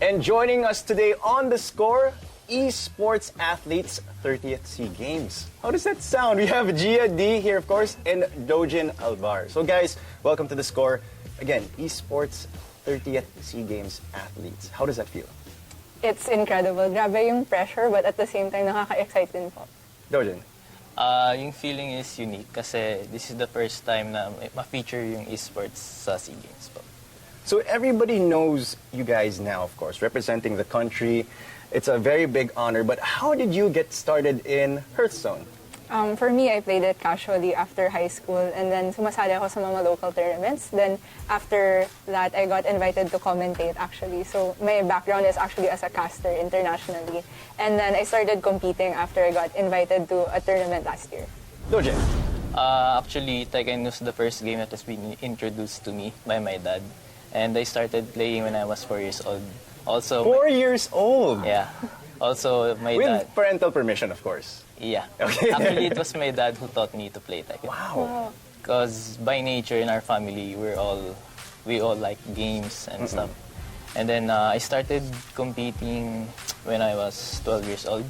And joining us today on The Score, Esports Athletes 30th SEA Games. How does that sound? We have Jia Dee here, of course, and Doujin Albar. So guys, welcome to The Score. Again, Esports 30th SEA Games Athletes. How does that feel? It's incredible. Grabe yung pressure, but at the same time, nakaka-excite din po. Doujin? Yung feeling is unique kasi this is the first time na ma-feature yung esports sa SEA Games po. So everybody knows you guys now, of course, representing the country. It's a very big honor, but how did you get started in Hearthstone? For me, I played it casually after high school, and then sumasali ako sa mga local tournaments. Then after that, I got invited to commentate actually. So my background is actually as a caster internationally. And then I started competing after I got invited to a tournament last year. Doujin? Actually, Tekken was the first game that has been introduced to me by my dad. And I started playing when I was 4 years old. Also, 4 years old? Yeah. Also, my With dad. parental permission, of course. Yeah. Okay. Actually, it was my dad who taught me to play Tekken. Wow. Because by nature in our family, we all like games and stuff. And then I started competing when I was 12 years old.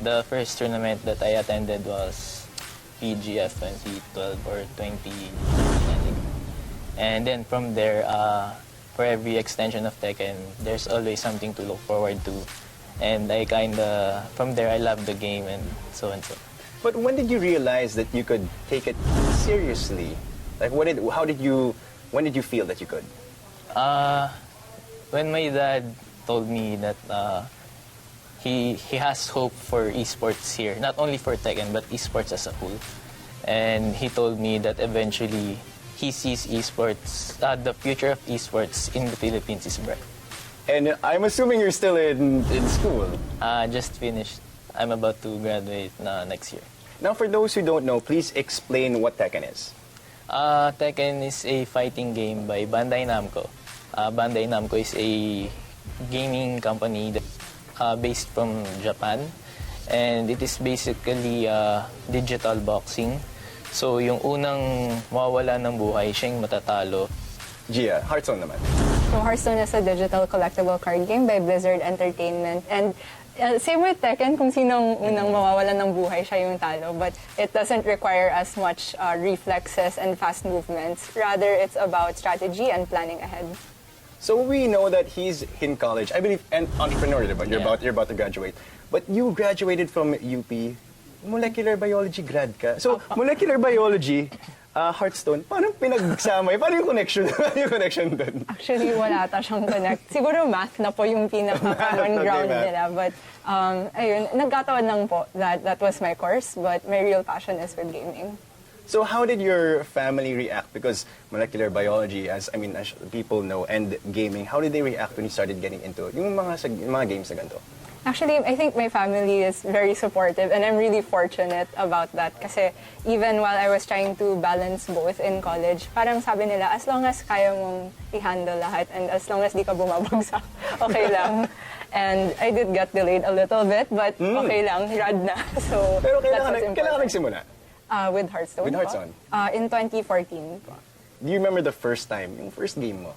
The first tournament that I attended was PGF 2012 or 2013, I think. And then from there, for every extension of Tekken, there's always something to look forward to. And I from there, I loved the game and so and so. But when did you realize that you could take it seriously? Like, when did you feel that you could? When my dad told me that he has hope for esports here, not only for Tekken, but esports as a whole. And he told me that eventually he sees esports, the future of esports in the Philippines is bright. And I'm assuming you're still in school. Just finished. I'm about to graduate next year. Now, for those who don't know, please explain what Tekken is. Tekken is a fighting game by Bandai Namco. Bandai Namco is a gaming company that, based from Japan. And it is basically digital boxing. So yung unang mawawala ng buhay, siya yung matatalo. Jia, Hearthstone naman. So Hearthstone is a digital collectible card game by Blizzard Entertainment. And same with Tekken, kung sinong unang mawawalan ng buhay, siya yung talo. But it doesn't require as much reflexes and fast movements. Rather, it's about strategy and planning ahead. So we know that he's in college, I believe, and entrepreneur, diba? You're about to graduate. But you graduated from UP, molecular biology grad ka. So molecular biology, Hearthstone, parang pinagsama. Paano yung connection? Paano yung connection dun? Actually, wala ata siyang connect. Siguro math na po yung pinaka-common ground nila. But ayun, nagkataon lang po that was my course. But my real passion is with gaming. So how did your family react? Because molecular biology, as people know, and gaming, how did they react when you started getting into yung mga games na ganito? Actually, I think my family is very supportive and I'm really fortunate about that kasi even while I was trying to balance both in college, parang sabi nila, as long as kaya mong i-handle lahat and as long as di ka bumabagsak, okay lang. And I did get delayed a little bit, but okay lang, rad na. So, pero kailangan ka nagsimula? With Hearthstone. With Hearthstone? In 2014 po. Do you remember the first time, yung first game mo?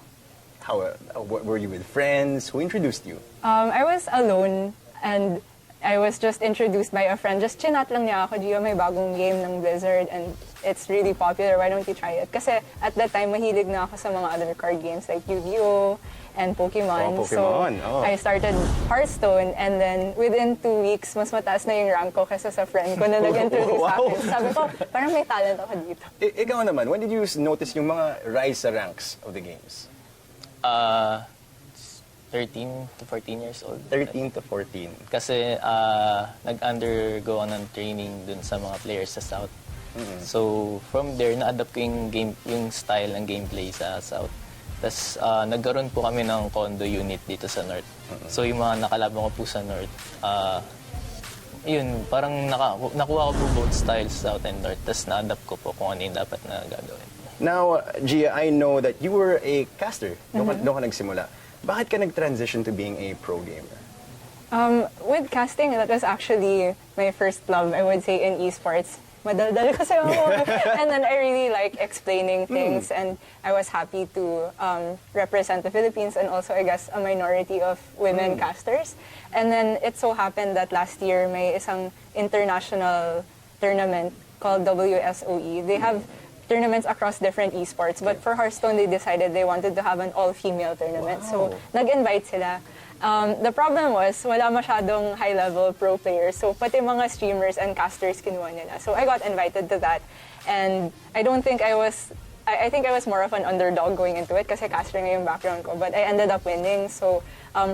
How were you with friends? Who introduced you? I was alone and I was just introduced by a friend. Just chinat lang niya ako, Gio, may bagong game ng Blizzard and it's really popular. Why don't you try it? Kasi at that time, mahilig na ako sa mga other card games like Yu-Gi-Oh! And Pokemon. Oh, Pokemon. So I started Hearthstone and then within 2 weeks, mas mataas na yung rank ko kaysa sa friend ko na nag-introduce sa akin. Sabi ko, parang may talent ako dito. Ikaw naman, when did you notice yung mga rise sa ranks of the games? 13 to 14 years old. 13 to 14. Kasi nag-undergo ng training dun sa mga players sa South. So from there, na-adapt ko yung style ng gameplay sa South. Tapos nagkaroon po kami ng condo unit dito sa North. So yung mga nakalaban ko po sa North, yun, parang nakuha ko po both styles, South and North. Tapos na-adapt ko po kung ano yung dapat na gagawin. Now, Jia, I know that you were a caster. Doon ka nagsimula. Bakit ka nag-transition to being a pro gamer? With casting, that was actually my first love, I would say, in esports. madaldal kasi ako. And then I really like explaining things, and I was happy to represent the Philippines and also, I guess, a minority of women casters. And then it so happened that last year may isang international tournament called WSOE. They have tournaments across different esports, but for Hearthstone, they decided they wanted to have an all-female tournament. So, nag-invite sila. The problem was, wala masyadong high-level pro players. So, pati mga streamers and casters kinuha nila. So, I got invited to that. And I don't think I was... I think I was more of an underdog going into it kasi caster nga yung background ko. But I ended up winning. So,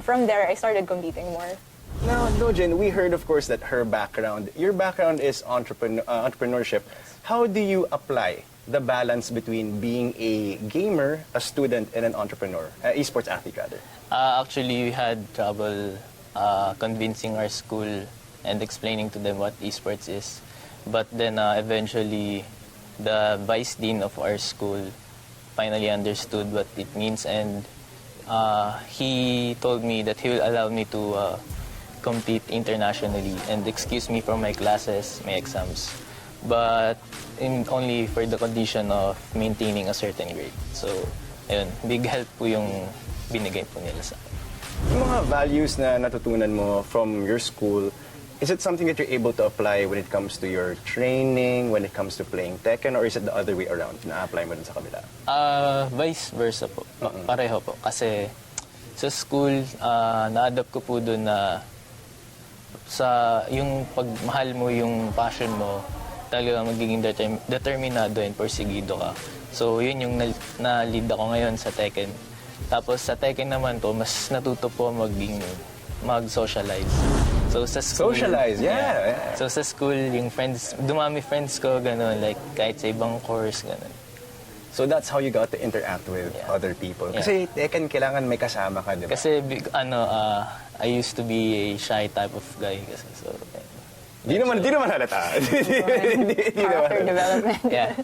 from there, I started competing more. Now, Doujin, we heard, of course, that your background is entrepreneurship. How do you apply the balance between being a gamer, a student, and an entrepreneur, esports athlete rather? Actually, we had trouble convincing our school and explaining to them what esports is. But then eventually, the vice dean of our school finally understood what it means, and he told me that he will allow me to compete internationally and excuse me from my classes, my exams, but only for the condition of maintaining a certain grade. So, ayun, big help po yung binigay po nila sa akin. Yung mga values na natutunan mo from your school, is it something that you're able to apply when it comes to your training, when it comes to playing Tekken, or is it the other way around? Na-apply mo dun sa kabila? Vice versa po. Pareho po. Kasi sa school, na-adapt ko po dun na sa yung pagmahal mo yung passion mo, talaga magiging determinado and porsigido ka. So, yun yung na-lead ako ngayon sa Tekken. Tapos sa Tekken naman po, mas natuto po mag-socialize. So sa school, Socialize, yeah. So sa school, yung friends, dumami friends ko, gano'n, like kahit sa ibang course, gano'n. So that's how you got to interact with other people. Kasi Tekken, kailangan may kasama ka, di ba? Kasi I used to be a shy type of guy kasi, so Di naman halata. Character development. yeah.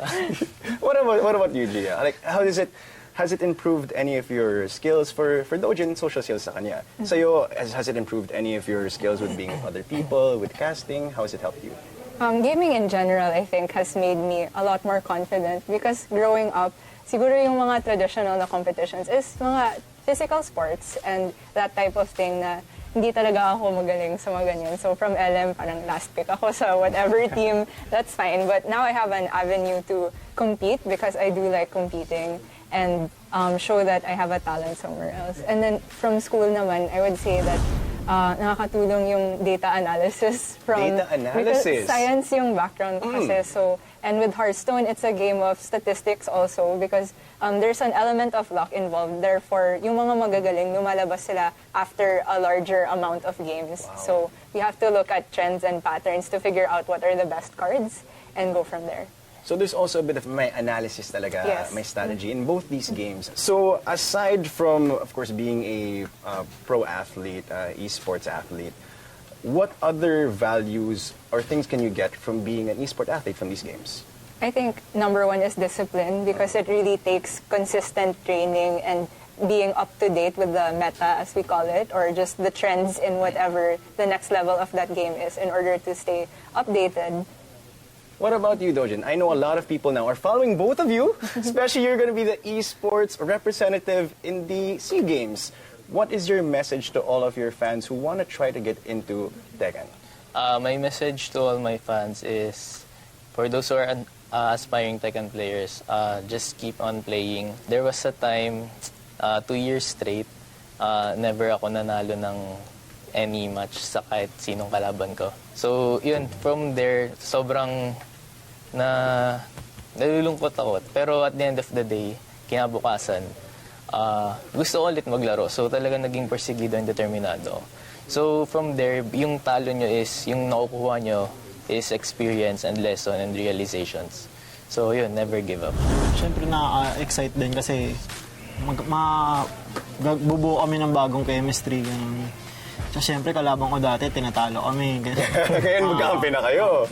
What about you, Jia? Like, has it improved any of your skills for Doujin, social skills sa kanya? Sa'yo, has it improved any of your skills with being with other people, with casting? How has it helped you? Gaming in general, I think, has made me a lot more confident because growing up, siguro yung mga traditional na competitions is mga physical sports and that type of thing na hindi talaga ako magaling sa mga ganyan. So from LM, parang last pick ako sa whatever team, that's fine. But now I have an avenue to compete because I do like competing and show that I have a talent somewhere else. And then from school naman, I would say that nakakatulong yung data analysis Data analysis? Because science yung background ko kasi. So, and with Hearthstone, it's a game of statistics also because there's an element of luck involved. Therefore, yung mga magagaling, lumalabas sila after a larger amount of games. Wow. So, we have to look at trends and patterns to figure out what are the best cards and go from there. So there's also a bit of my analysis talaga, Yes. my strategy in both these games. So aside from, of course, being a pro athlete, esports athlete, what other values or things can you get from being an esport athlete from these games? I think number one is discipline because it really takes consistent training and being up to date with the meta, as we call it, or just the trends in whatever the next level of that game is in order to stay updated. What about you, Doujin? I know a lot of people now are following both of you, especially you're going to be the esports representative in the SEA Games. What is your message to all of your fans who want to try to get into Tekken? My message to all my fans is, for those who are aspiring Tekken players, just keep on playing. There was a time, 2 years straight, never ako nanalo ng any match sa kahit sinong kalaban ko. So, yun, from there, sobrang nalulungkot ako. Pero at the end of the day, kinabukasan, gusto ko ulit maglaro. So, talaga naging persigido and determinado. So, from there, yung talo nyo is, yung nakukuha nyo is experience and lesson and realizations. So, yun, never give up. Siyempre na-excite din kasi bubuo kami ng bagong chemistry. Ganun. So, siyempre, kalaban ko dati, tinatalo kami. Ngayon magkakampi na kayo.